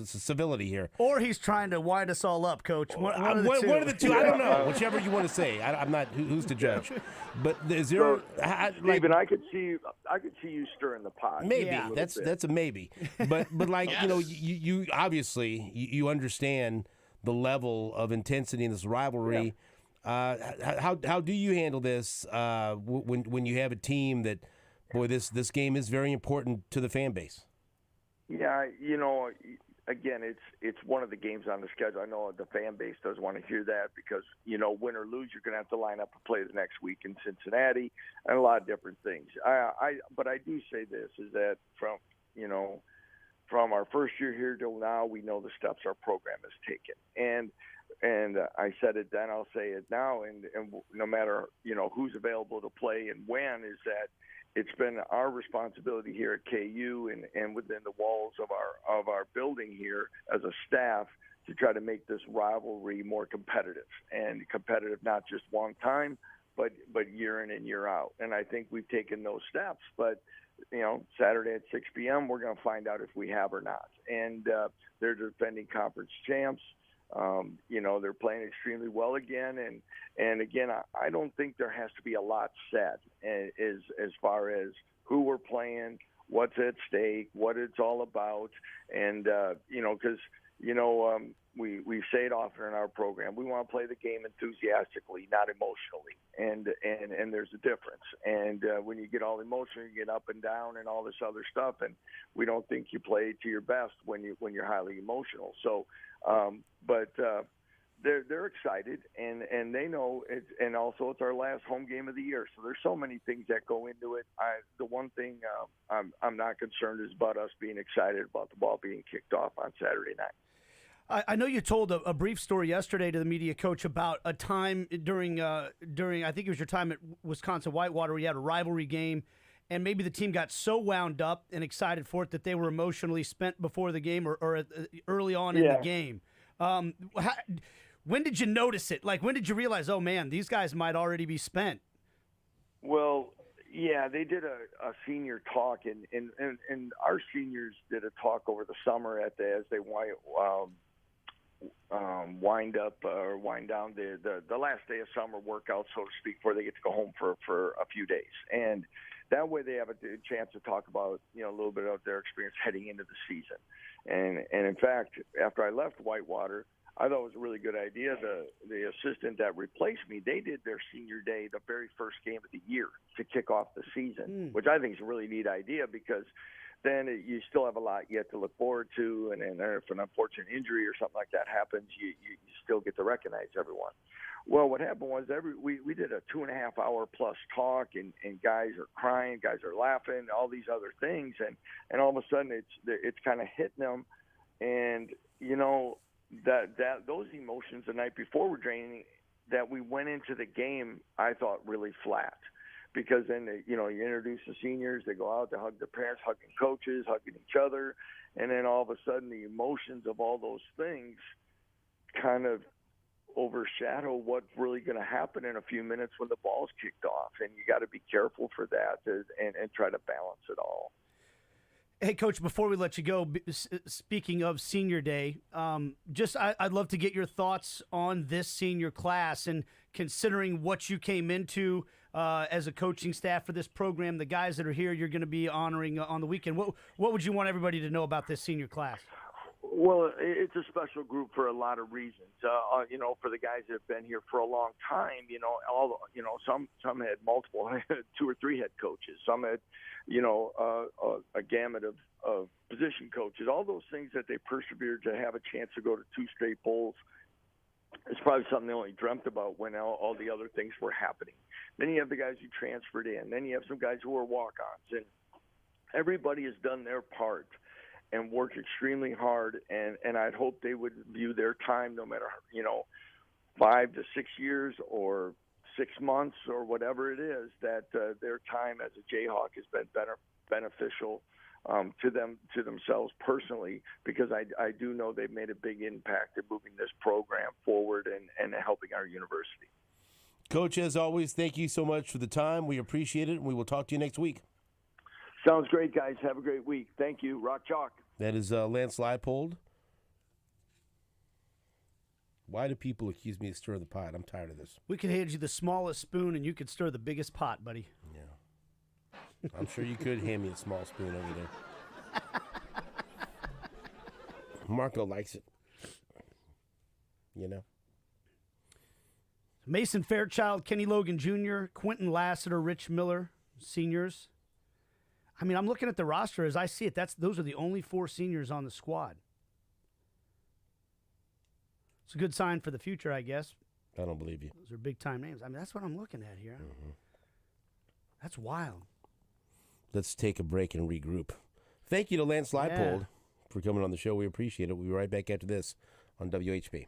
civility here. Or he's trying to wind us all up, Coach. One of the two. I don't know. Whichever you want to say. I'm not. Who's to judge? But is there? Stephen, I could see you stirring the pot. Maybe that's a maybe. But yes. You obviously you understand the level of intensity in this rivalry. Yeah. How do you handle this when you have a team that, boy, this game is very important to the fan base? Yeah, again, it's one of the games on the schedule. I know the fan base doesn't want to hear that because, win or lose, you're going to have to line up and play the next week in Cincinnati and a lot of different things. But I do say this, is that from our first year here till now, we know the steps our program has taken. And I said it then, I'll say it now, and no matter, who's available to play and when, is that it's been our responsibility here at KU and within the walls of our building here as a staff to try to make this rivalry more competitive, and competitive not just one time, but year in and year out. And I think we've taken those steps, but Saturday at 6 p.m., we're going to find out if we have or not. And they're defending conference champs. They're playing extremely well again. And again, I don't think there has to be a lot said as far as who we're playing, what's at stake, what it's all about. And, because, we say it often in our program. We want to play the game enthusiastically, not emotionally, and there's a difference. And when you get all emotional, you get up and down and all this other stuff, and we don't think you play to your best when you're highly emotional. So, they're excited, and they know it's, and also it's our last home game of the year. So there's so many things that go into it. The one thing I'm not concerned is about us being excited about the ball being kicked off on Saturday night. I know you told a brief story yesterday to the media coach about a time during I think it was your time at Wisconsin Whitewater where you had a rivalry game, and maybe the team got so wound up and excited for it that they were emotionally spent before the game or early on in the game. When did you notice it? Like, when did you realize, oh, man, these guys might already be spent? Well, yeah, they did a senior talk, and our seniors did a talk over the summer as they wind down the last day of summer workout, so to speak, before they get to go home for a few days. And that way they have a chance to talk about, a little bit of their experience heading into the season. And in fact, after I left Whitewater, I thought it was a really good idea. The assistant that replaced me, they did their senior day the very first game of the year to kick off the season, which I think is a really neat idea because then you still have a lot yet to look forward to, and if an unfortunate injury or something like that happens, you still get to recognize everyone. Well, what happened was we did a 2.5-hour plus talk, and guys are crying, guys are laughing, all these other things, and all of a sudden it's kind of hitting them, and that those emotions the night before were draining. That we went into the game, I thought, really flat. Because then, you introduce the seniors, they go out to hug their parents, hugging coaches, hugging each other, and then all of a sudden the emotions of all those things kind of overshadow what's really going to happen in a few minutes when the ball's kicked off. And you got to be careful for that and try to balance it all. Hey, Coach, before we let you go, speaking of Senior Day, I'd love to get your thoughts on this senior class and considering what you came into as a coaching staff for this program, the guys that are here you're going to be honoring on the weekend. What would you want everybody to know about this senior class? Well, it's a special group for a lot of reasons. For the guys that have been here for a long time, some had multiple, 2 or 3 head coaches. Some had, a gamut of position coaches. All those things that they persevered to have a chance to go to 2 straight bowls. It's probably something they only dreamt about when all the other things were happening. Then you have the guys who transferred in. Then you have some guys who are walk-ons. And everybody has done their part and worked extremely hard. And I'd hope they would view their time, no matter, 5 to 6 years or 6 months or whatever it is, that their time as a Jayhawk has been beneficial to themselves personally, because I do know they've made a big impact in moving this program forward and helping our university. Coach, as always, thank you so much for the time. We appreciate it, and we will talk to you next week. Sounds great, guys. Have a great week. Thank you. Rock Chalk. That is Lance Leipold. Why do people accuse me of stirring the pot? I'm tired of this. We could hand you the smallest spoon, and you could stir the biggest pot, buddy. Yeah. I'm sure you could hand me a small spoon over there. Marco likes it. Mason Fairchild, Kenny Logan Jr., Quentin Lassiter, Rich Miller, seniors. I mean, I'm looking at the roster as I see it. Those are the only 4 seniors on the squad. It's a good sign for the future, I guess. I don't believe you. Those are big-time names. I mean, that's what I'm looking at here. Mm-hmm. That's wild. Let's take a break and regroup. Thank you to Lance Leipold for coming on the show. We appreciate it. We'll be right back after this on WHP.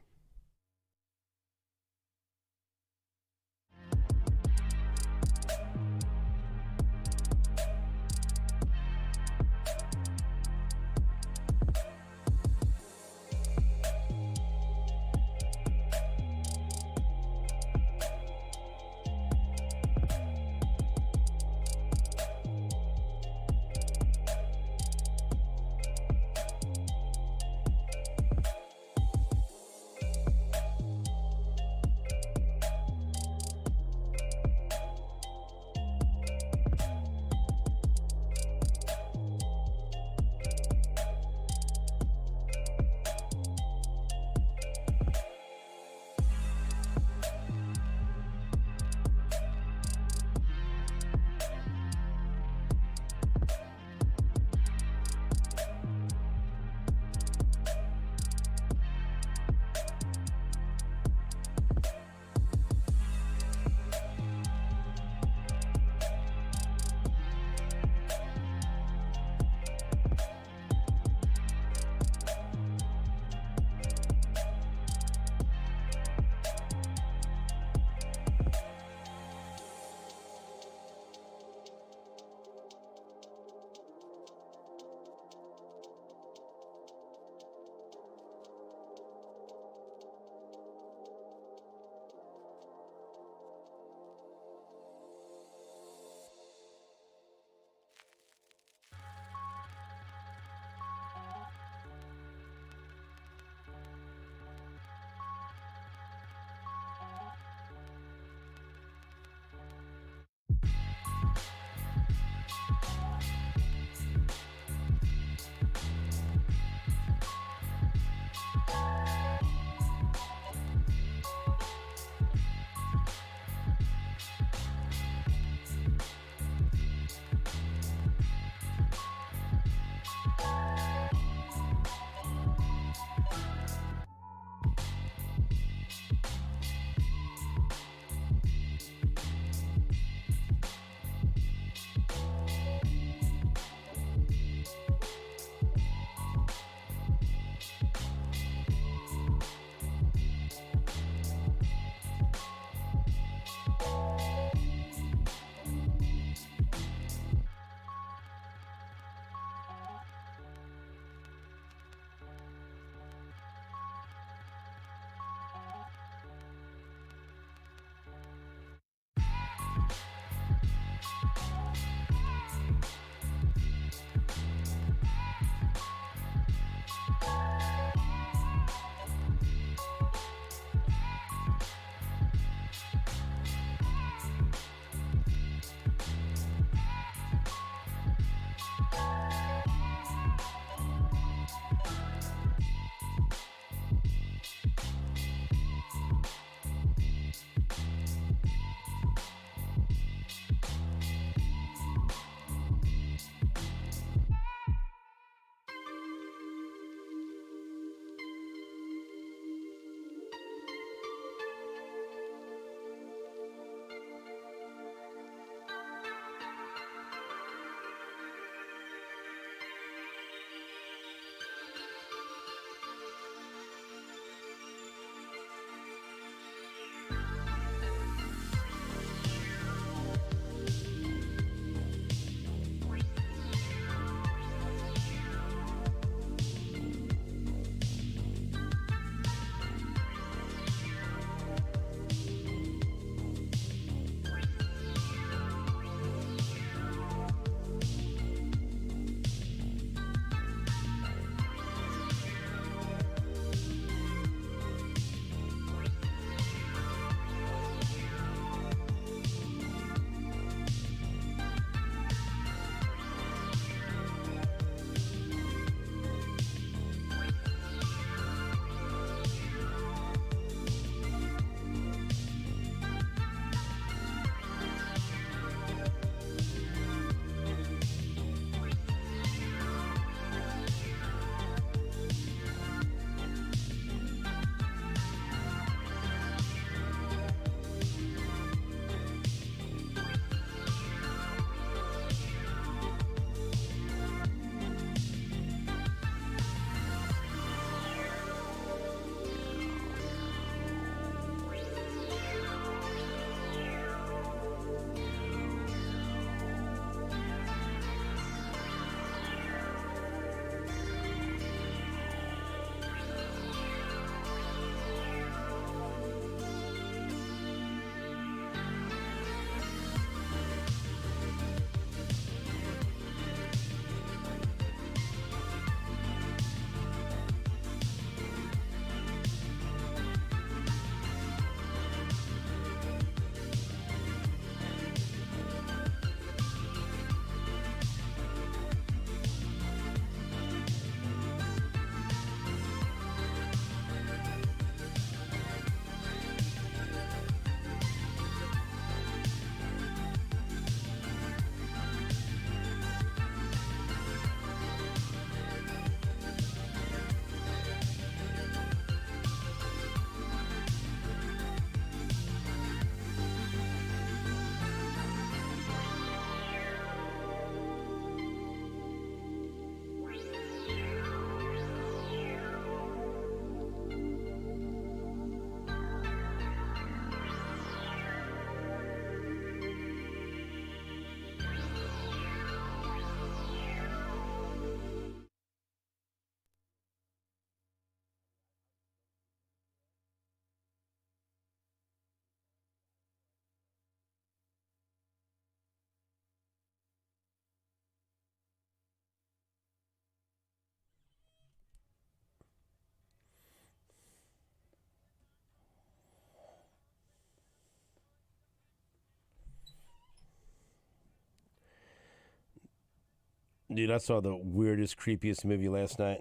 Dude, I saw the weirdest, creepiest movie last night.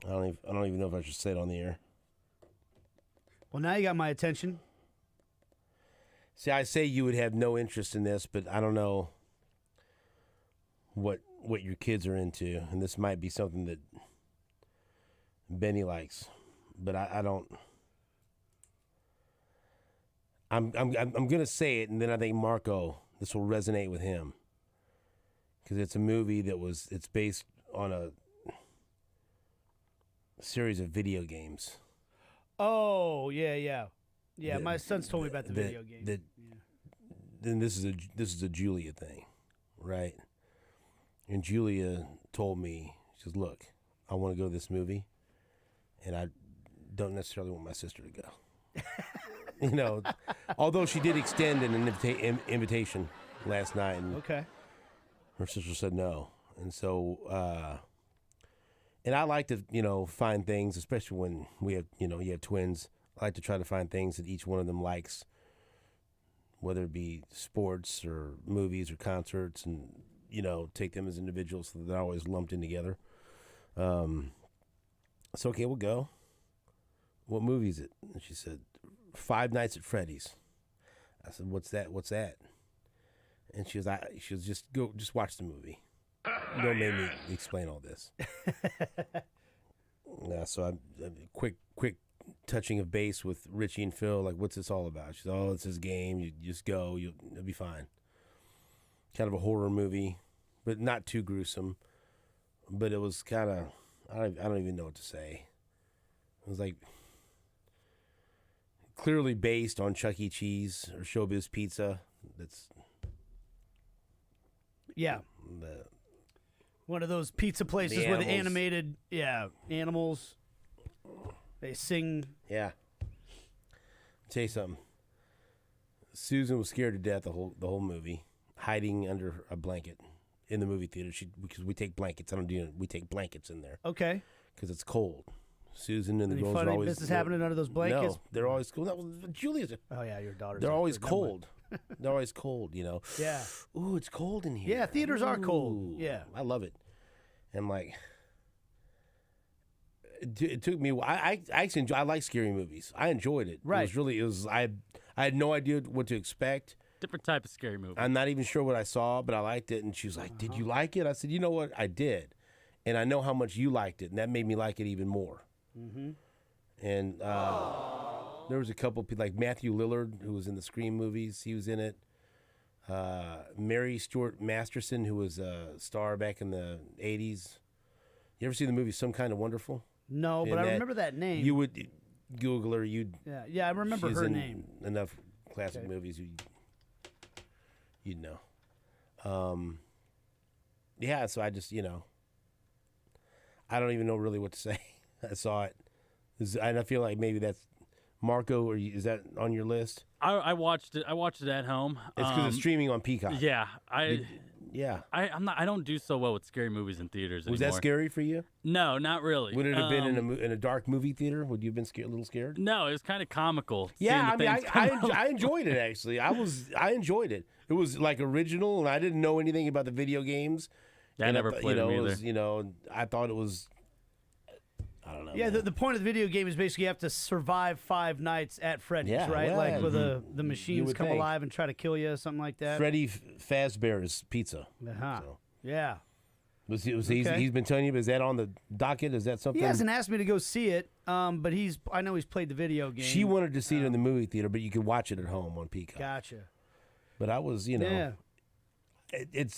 I don't even know if I should say it on the air. Well, now you got my attention. See, I say you would have no interest in this, but I don't know what your kids are into, and this might be something that Benny likes, but I don't. I'm gonna say it, and then I think Marco, this will resonate with him, because it's a movie it's based on a series of video games. Oh, yeah. My son's told me about the video game. Then this is a Julia thing, right? And Julia told me, she says, "Look, I want to go to this movie, and I don't necessarily want my sister to go." Although she did extend an invitation last night, and Okay. her sister said no. And so, and I like to, find things, especially when we have, you have twins. I like to try to find things that each one of them likes, whether it be sports or movies or concerts, and, take them as individuals so that they're always lumped in together. So, okay, we'll go. What movie is it? And she said, Five Nights at Freddy's. I said, what's that? And she was just watch the movie. Don't make me explain all this. Yeah, so I'm quick touching of base with Richie and Phil. Like, what's this all about? She said, oh, it's this game. You just go. It'll be fine. Kind of a horror movie, but not too gruesome. But it was kind of, I don't even know what to say. It was like clearly based on Chuck E. Cheese or Showbiz Pizza. That's One of those pizza places where the animated, animals, they sing. Yeah. I'll tell you something. Susan was scared to death the whole movie, hiding under a blanket in the movie theater. Because we take blankets. We take blankets in there. Okay. Because it's cold. Susan and the Any girls funny are always business happening under those blankets? No, they're always cold. Julia's. Oh yeah, your daughter's. They're always never cold. They're always cold. Yeah. Ooh, it's cold in here. Yeah, theaters are cold. Ooh, Yeah. I love it. And like, it took me. I actually I like scary movies. I enjoyed it. Right. I had no idea what to expect. Different type of scary movie. I'm not even sure what I saw, but I liked it. And she was like, "Did you like it?" I said, "You know what? I did, and I know how much you liked it, and that made me like it even more." Mm-hmm. And there was a couple people like Matthew Lillard, who was in the Scream movies. He was in it. Mary Stuart Masterson, who was a star back in the 80s. You ever see the movie Some Kind of Wonderful? No, but I remember that name. You would Google her. Yeah, I remember she's her in name. Enough classic movies you'd know. Yeah, so I just, I don't even know really what to say. I saw it. And I feel like maybe that's Marco, or is that on your list? I watched it. I watched it at home. It's because it's streaming on Peacock. Yeah, Yeah. I don't do so well with scary movies in theaters anymore. Was that scary for you? No, not really. Would it have been in a dark movie theater? Would you have been a little scared? No, it was kind of comical. Yeah, seeing the things I enjoyed it actually. I enjoyed it. It was like original, and I didn't know anything about the video games. I never played them either. I thought it was. I don't know. Yeah, the point of the video game is basically you have to survive 5 nights at Freddy's, right? Well, like where the machines come alive and try to kill you, something like that. Freddy Fazbear's Pizza. Uh-huh. So. Yeah. He's been telling you, is that on the docket? Is that something? He hasn't asked me to go see it, but I know he's played the video game. She wanted to see it in the movie theater, but you could watch it at home on Peacock. Gotcha. But I was, Yeah.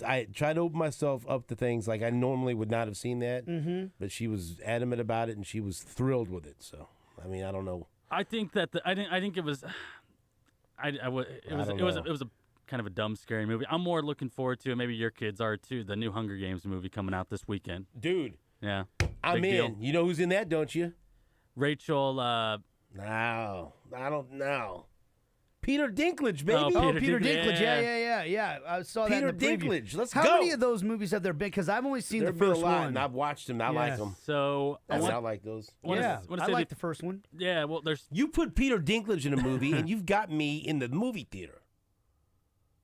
I try to open myself up to things like I normally would not have seen that, but she was adamant about it and she was thrilled with it. So I mean, I don't know. I think that I think it was. It was a kind of a dumb scary movie. I'm more looking forward to it. Maybe your kids are too. The new Hunger Games movie coming out this weekend. Dude, yeah, I'm in. Deal. You know who's in that, don't you? Rachel. No, I don't know. Peter Dinklage, baby. Oh, Peter Dinklage. Yeah. I saw that in the Peter preview. Dinklage. Let's How go. How many of those movies have there been? Because I've only seen There the have been first a lot, one. and I've watched them. I like them. So I like those. I like the first one. Yeah, well, there's. You put Peter Dinklage in a movie, and you've got me in the movie theater.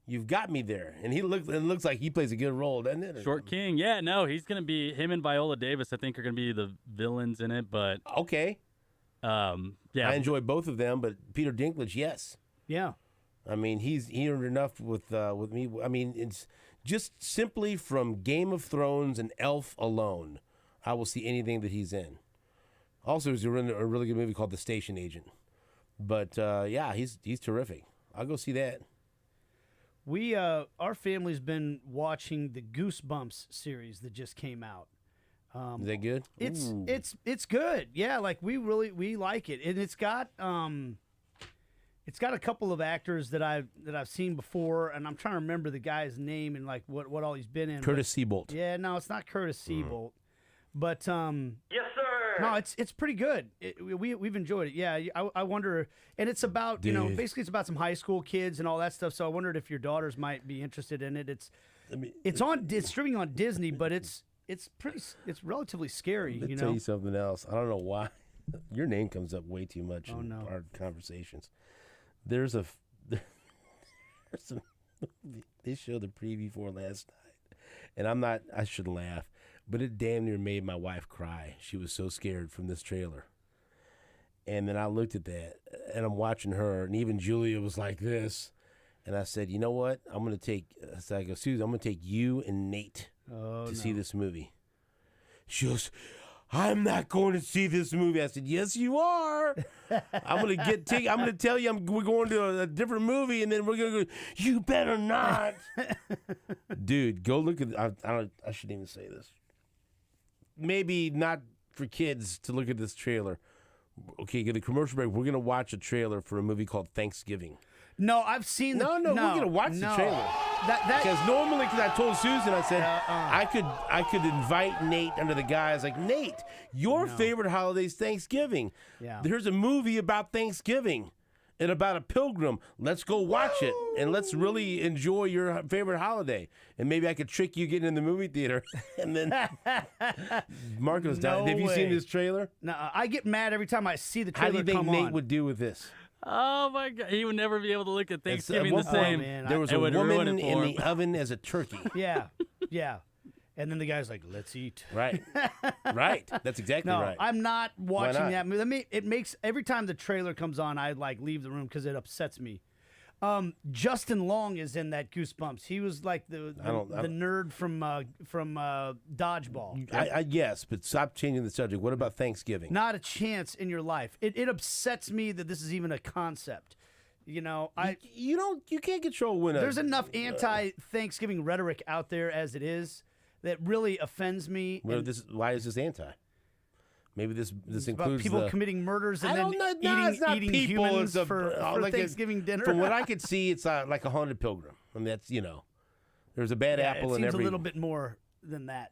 You've got me there. And it looks like he plays a good role, doesn't it? Short King. Yeah, no, he's going to be, him and Viola Davis, I think, are going to be the villains in it. But okay. Yeah. I enjoy both of them, but Peter Dinklage, yes. Yeah. I mean, he earned enough with me. I mean, it's just simply from Game of Thrones and Elf alone, I will see anything that he's in. Also, he's in a really good movie called The Station Agent. But yeah, he's terrific. I'll go see that. We our family's been watching the Goosebumps series that just came out. Is that good? It's good. Yeah, like we like it, and it's got a couple of actors that I've seen before, and I'm trying to remember the guy's name and like what all he's been in. Curtis Seabolt. Yeah, no, it's not Curtis Seabolt, but yes, sir. No, it's pretty good. We've enjoyed it. Yeah, I wonder, and it's about basically it's about some high school kids and all that stuff. So I wondered if your daughters might be interested in it. It's streaming on Disney, but it's relatively scary. Let me tell you something else. I don't know why your name comes up way too much in our conversations. They showed the preview for last night, and I shouldn't laugh, but it damn near made my wife cry. She was so scared from this trailer. And then I looked at that, and I'm watching her, and even Julia was like this. And I said, you know what? I'm going to go, Susan, I'm going to take you and Nate to see this movie. She goes, I'm not going to see this movie. I said, yes, you are. I'm going to tell you we're going to a different movie, and then we're going to go, you better not. Dude, go look at I shouldn't even say this. Maybe not for kids to look at this trailer. Okay, get a commercial break. We're going to watch a trailer for a movie called Thanksgiving. No, I've seen we're going to watch the trailer. Because normally, I told Susan, I said, I could invite Nate under the guise, like, Nate, your favorite holiday is Thanksgiving. Yeah. There's a movie about Thanksgiving and about a pilgrim. Let's go watch it, and let's really enjoy your favorite holiday. And maybe I could trick you getting in the movie theater. And then Marco's down. Have you seen this trailer? No, I get mad every time I see the trailer. How do you think Nate would do with this? Oh my God, he would never be able to look at Thanksgiving the same. There was a woman in the oven as a turkey. Yeah. And then the guy's like, let's eat. Right. That's exactly right. I'm not watching that movie. It makes, every time the trailer comes on, I like leave the room because it upsets me. Justin Long is in that Goosebumps. He was like the nerd from Dodgeball. Yes, but stop changing the subject. What about Thanksgiving? Not a chance in your life. It upsets me that this is even a concept. You know, you can't control when there's enough anti-Thanksgiving rhetoric out there as it is that really offends me. Well, why is this anti? Maybe this includes about people committing murders and then eating people. humans for like Thanksgiving dinner. From what I could see, it's like a haunted pilgrim. I mean, that's there's a bad apple in every. It seems a little bit more than that.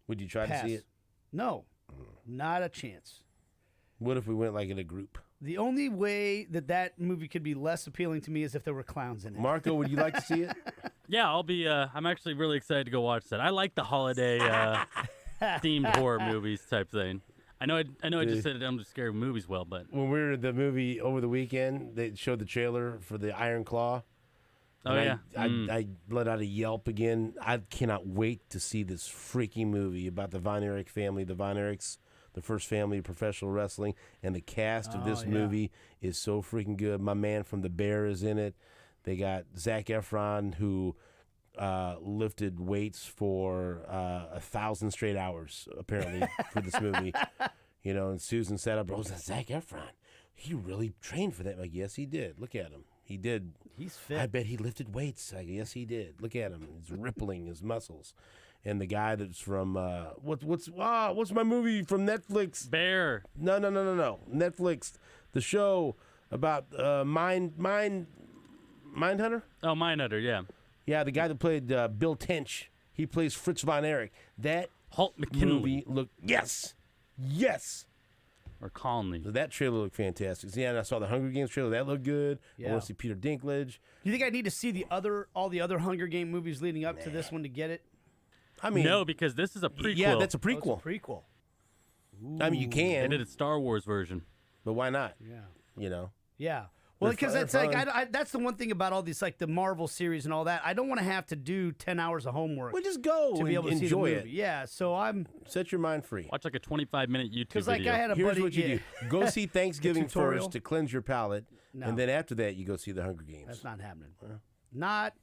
Would you try to see it? No, not a chance. What if we went like in a group? The only way that movie could be less appealing to me is if there were clowns in it. Marco, would you like to see it? Yeah, I'll be. I'm actually really excited to go watch that. I like the holiday themed horror movies type thing. I know. I just said I'm just scared of movies well, but when we were at the movie over the weekend, they showed the trailer for the Iron Claw. Oh yeah. I let out a yelp again. I cannot wait to see this freaking movie about the Von Erich family. The Von Erichs, the first family of professional wrestling, and the cast of this movie is so freaking good. My man from The Bear is in it. They got Zac Efron, who lifted weights for 1,000 straight hours, apparently, for this movie. And Susan said, "Oh, that's Zac Efron. He really trained for that." Like, yes, he did. Look at him. He did. He's fit. I bet he lifted weights. Yes, he did. Look at him. He's rippling his muscles. And the guy that's from what's my movie from Netflix? Bear. No. Netflix, the show about Mindhunter. Oh, Mindhunter, yeah. Yeah, the guy that played Bill Tench. He plays Fritz Von Erich. That Holt McKinley. Movie yes. Or Conley. That trailer looked fantastic. Yeah, and I saw the Hunger Games trailer. That looked good. Yeah. I want to see Peter Dinklage. Do you think I need to see all the other Hunger Game movies leading up to this one to get it? I mean, no, because this is a prequel. Yeah, that's a prequel. Oh, it's a prequel. I mean, you can. They did a Star Wars version. But why not? Yeah. Yeah. Well, because that's like that's the one thing about all these, like the Marvel series and all that. I don't want to have to do 10 hours of homework. Well, just go to be able to see the enjoy movie. it. Yeah, so I'm set your mind free. Watch like a 25-minute YouTube because like video. I had a Here's buddy. what you do: go see Thanksgiving tutorial? first to cleanse your palate, No. and then after that, you go see the Hunger Games. That's not happening. Not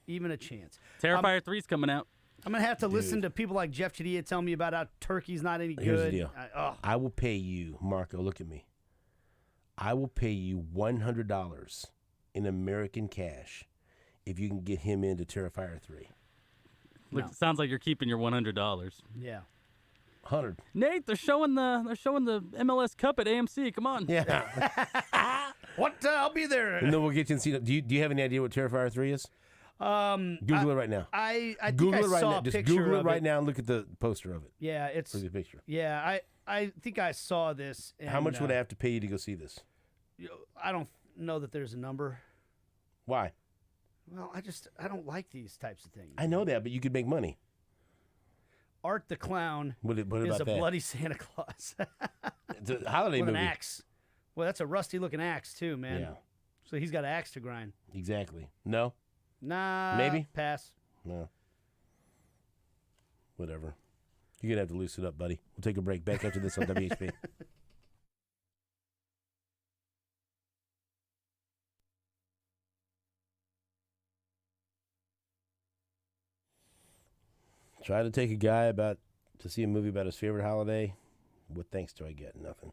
even a chance. Terrifier 3's coming out. I'm gonna have to listen to people like Jeff Chadilla tell me about how turkey's not any good. Here's the deal: I will pay you, Marco. Look at me. I will pay you $100 in American cash if you can get him into Terrifier 3. Look, sounds like you're keeping your $100. Yeah. 100. Nate, they're showing the MLS Cup at AMC. Come on. Yeah. What? I'll be there. And then we'll get you and see. Do you have any idea what Terrifier 3 is? Google it right now. I Google think it right saw now. a Just picture Google it of right now and look at the poster of it. Yeah, it's Look at the picture. Yeah, I think I saw this. And, How much would I have to pay you to go see this? I don't know that there's a number. Why? Well, I don't like these types of things. I know that, but you could make money. Art the Clown What is about a that? bloody Santa Claus It's a holiday with movie. an axe. Well, that's a rusty-looking axe too, man. Yeah, So he's got an axe to grind. exactly. No? Nah, Maybe? pass. No. Whatever. You're going to have to loosen up, buddy. We'll take a break. Back after this on WHP. Try to take a guy to see a movie about his favorite holiday. What thanks do I get? Nothing.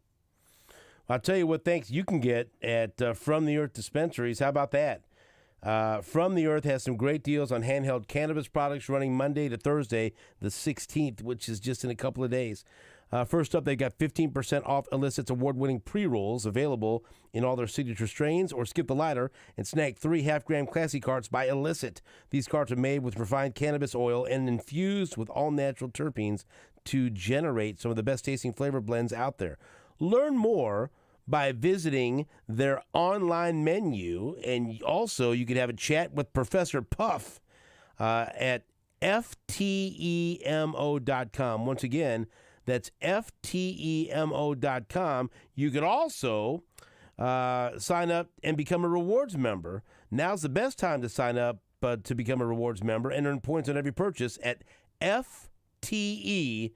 I'll tell you what thanks you can get at From the Earth Dispensaries. How about that? From the Earth has some great deals on handheld cannabis products running Monday to Thursday, the 16th, which is just in a couple of days. First up, they got 15% off Illicit's award-winning pre-rolls available in all their signature strains, or skip the ladder and snag 3 half-gram classy carts by Illicit. These carts are made with refined cannabis oil and infused with all-natural terpenes to generate some of the best-tasting flavor blends out there. Learn more by visiting their online menu, and also you could have a chat with Professor Puff at ftemo.com. Once again, that's ftemo.com. You can also sign up and become a rewards member. Now's the best time to sign up to become a rewards member and earn points on every purchase at ftemo.com.